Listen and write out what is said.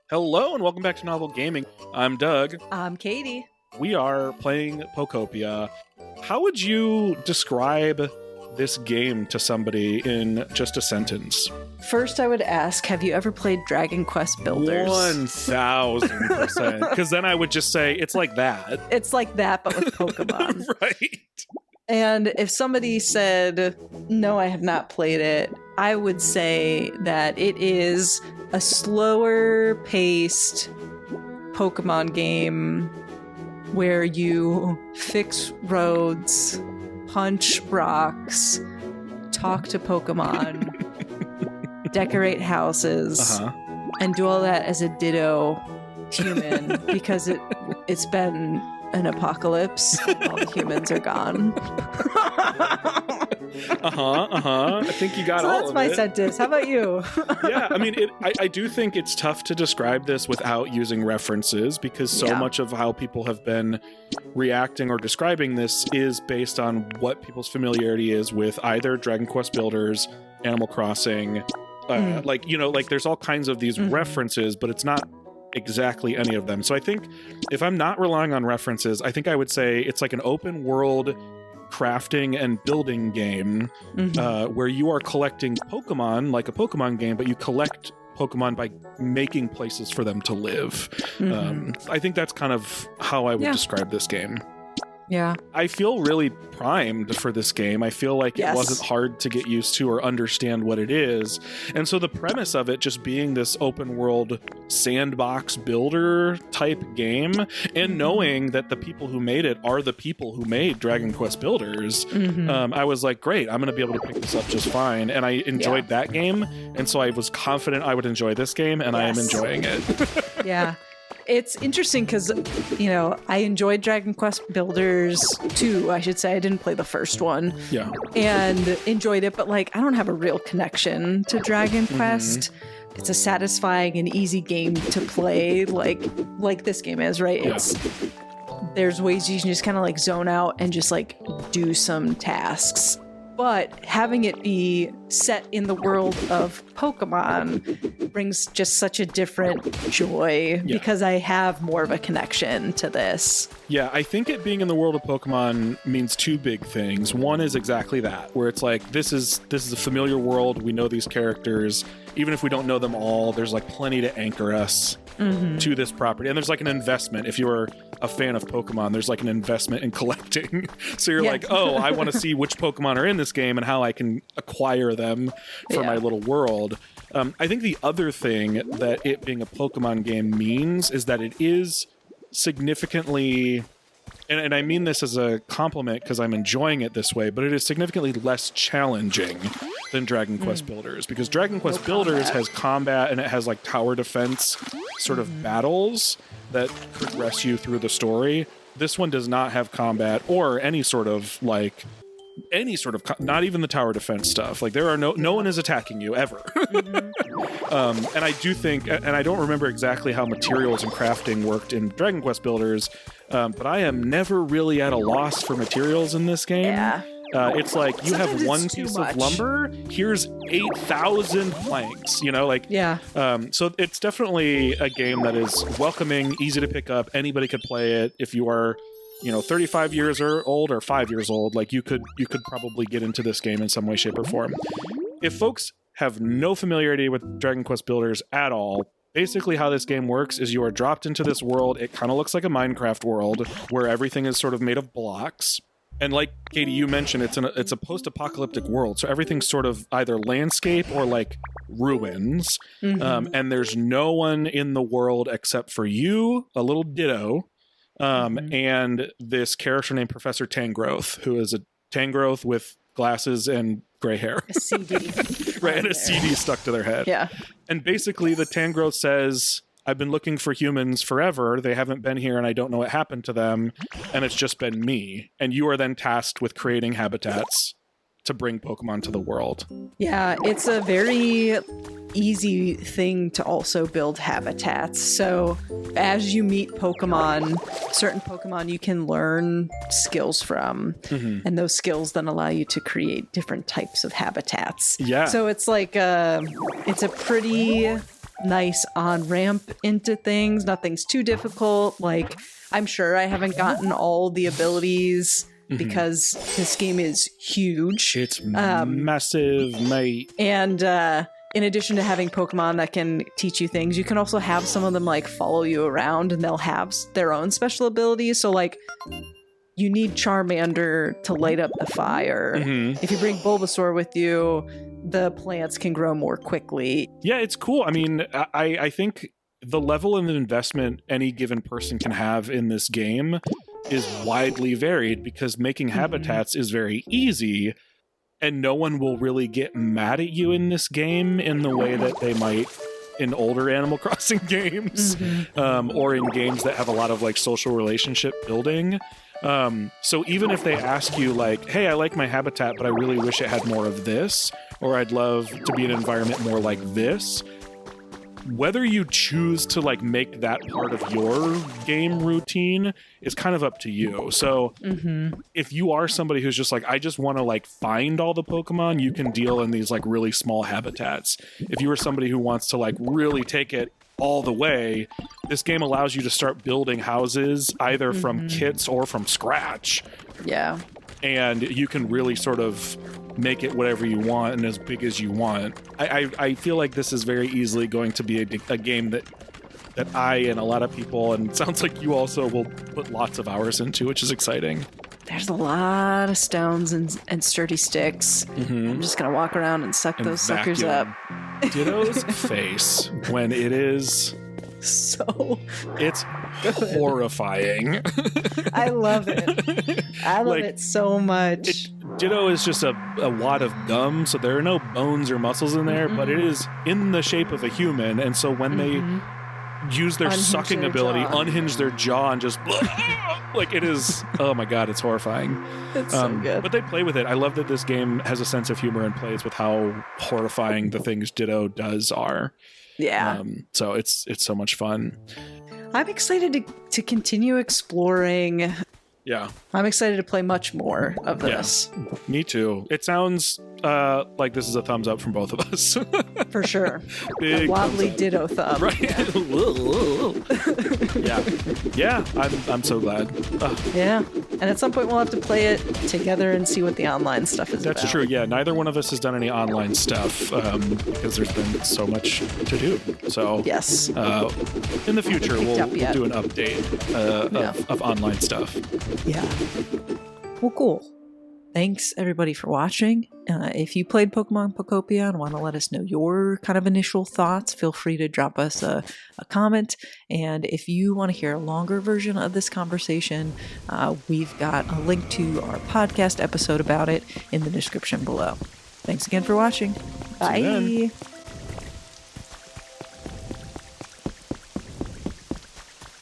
Hello and welcome back to Novel Gaming. I'm Doug. I'm Katie. We are playing Pokopia. How would you describe this game to somebody in just a sentence? First, I would ask, have you ever played Dragon Quest Builders? 1000%. Because then I would just say, it's like that. It's like that, but with Pokemon. Right. And if somebody said, no, I have not played it, I would say that it is a slower paced Pokemon game where you fix roads, punch rocks, talk to Pokemon, decorate houses, and do all that as a Ditto human because it's been an apocalypse and all the humans are gone. I think you got all of it. So that's my sentence. How about you? Yeah, I mean, I do think it's tough to describe this without using references because so much of how people have been reacting or describing this is based on what people's familiarity is with either Dragon Quest Builders, Animal Crossing, there's all kinds of these references, but it's not exactly any of them. So I think if I'm not relying on references, I think I would say it's like an open world crafting and building game where you are collecting Pokemon like a Pokemon game, but you collect Pokemon by making places for them to live. I think that's kind of how I would describe this game. Yeah. I feel really primed for this game. I feel like it wasn't hard to get used to or understand what it is. And so the premise of it just being this open world sandbox builder type game and knowing that the people who made it are the people who made Dragon Quest Builders, I was like, great, I'm going to be able to pick this up just fine. And I enjoyed that game. And so I was confident I would enjoy this game, and I am enjoying it. Yeah. It's interesting because, I enjoyed Dragon Quest Builders 2, I should say. I didn't play the first one. Yeah. And enjoyed it, but, I don't have a real connection to Dragon Quest. It's a satisfying and easy game to play, like this game is, right? Yeah. There's ways you can just kind of, zone out and just, do some tasks. But having it be set in the world of Pokemon brings just such a different joy because I have more of a connection to this. Yeah, I think it being in the world of Pokemon means two big things. One is exactly that, where it's like, this is a familiar world. We know these characters. Even if we don't know them all, there's plenty to anchor us to this property. And there's an investment. If you're a fan of Pokemon, there's an investment in collecting. So you're I want to see which Pokemon are in this game and how I can acquire them for my little world. I think the other thing that it being a Pokemon game means is that it is significantly, and I mean this as a compliment because I'm enjoying it this way, but it is significantly less challenging than Dragon Quest Builders, because Dragon Quest Builders has combat and it has tower defense sort of battles that progress you through the story. This one does not have combat or any sort of not even the tower defense stuff. There are no one is attacking you ever. And I do think, and I don't remember exactly how materials and crafting worked in Dragon Quest Builders, but I am never really at a loss for materials in this game. Yeah. It's you Sometimes have one piece of lumber, here's 8,000 planks, so it's definitely a game that is welcoming, easy to pick up. Anybody could play it. If you are 35 years old or 5 years old, you could probably get into this game in some way, shape, or form. If folks have no familiarity with Dragon Quest Builders at all, basically how this game works is you are dropped into this world. It kind of looks like a Minecraft world where everything is sort of made of blocks. And like Katie, you mentioned, it's a post-apocalyptic world, so everything's sort of either landscape or ruins. And there's no one in the world except for you, a little Ditto, and this character named Professor Tangrowth, who is a Tangrowth with glasses and gray hair. A CD. Right, and a CD stuck to their head. Yeah. And basically the Tangrowth says, I've been looking for humans forever. They haven't been here and I don't know what happened to them. And it's just been me. And you are then tasked with creating habitats to bring Pokemon to the world. Yeah, it's a very easy thing to also build habitats. So as you meet Pokemon, certain Pokemon you can learn skills from, and those skills then allow you to create different types of habitats. Yeah. So it's like it's a pretty nice on-ramp into things. Nothing's too difficult. Like, I'm sure I haven't gotten all the abilities because this game is huge. It's massive, mate. And in addition to having Pokemon that can teach you things, you can also have some of them like follow you around, and they'll have their own special abilities. So like, you need Charmander to light up the fire. If you bring Bulbasaur with you, the plants can grow more quickly. Yeah, it's cool. I mean, I think the level of investment any given person can have in this game is widely varied, because making habitats is very easy, and no one will really get mad at you in this game in the way that they might in older Animal Crossing games, or in games that have a lot of like social relationship building. So even if they ask you like, hey, I like my habitat, but I really wish it had more of this, or I'd love to be in an environment more like this, whether you choose to like make that part of your game routine is kind of up to you. So if you are somebody who's just like, I just want to like find all the Pokemon, you can deal in these like really small habitats. If you are somebody who wants to like really take it all the way, this game allows you to start building houses either from kits or from scratch. Yeah. And you can really sort of make it whatever you want and as big as you want. I feel like this is very easily going to be a game that I and a lot of people, and it sounds like you also, will put lots of hours into, which is exciting. There's a lot of stones and sturdy sticks. I'm just going to walk around and suck those suckers up. Ditto's face when it is... It's horrifying. I love it. I love it so much. Ditto is just a wad of gum, so there are no bones or muscles in there, but it is in the shape of a human, and so when they use their sucking ability, unhinge their jaw, and just like, it is, oh my god, it's horrifying. It's so good. But they play with it. I love that this game has a sense of humor and plays with how horrifying the things Ditto does are. Yeah. So it's so much fun. I'm excited to continue exploring. Yeah. I'm excited to play much more of this. Yeah, me too. It sounds like this is a thumbs up from both of us. For sure. Big a wobbly Ditto thumb. Right. Yeah. Yeah. I'm so glad. Yeah. And at some point we'll have to play it together and see what the online stuff is about. That's true. Yeah. Neither one of us has done any online stuff because there's been so much to do. So yes. In the future we'll do an update of online stuff. Yeah. Well, cool. Thanks, everybody, for watching. If you played Pokemon Pokopia and want to let us know your kind of initial thoughts, feel free to drop us a comment. And if you want to hear a longer version of this conversation, we've got a link to our podcast episode about it in the description below. Thanks again for watching. Bye.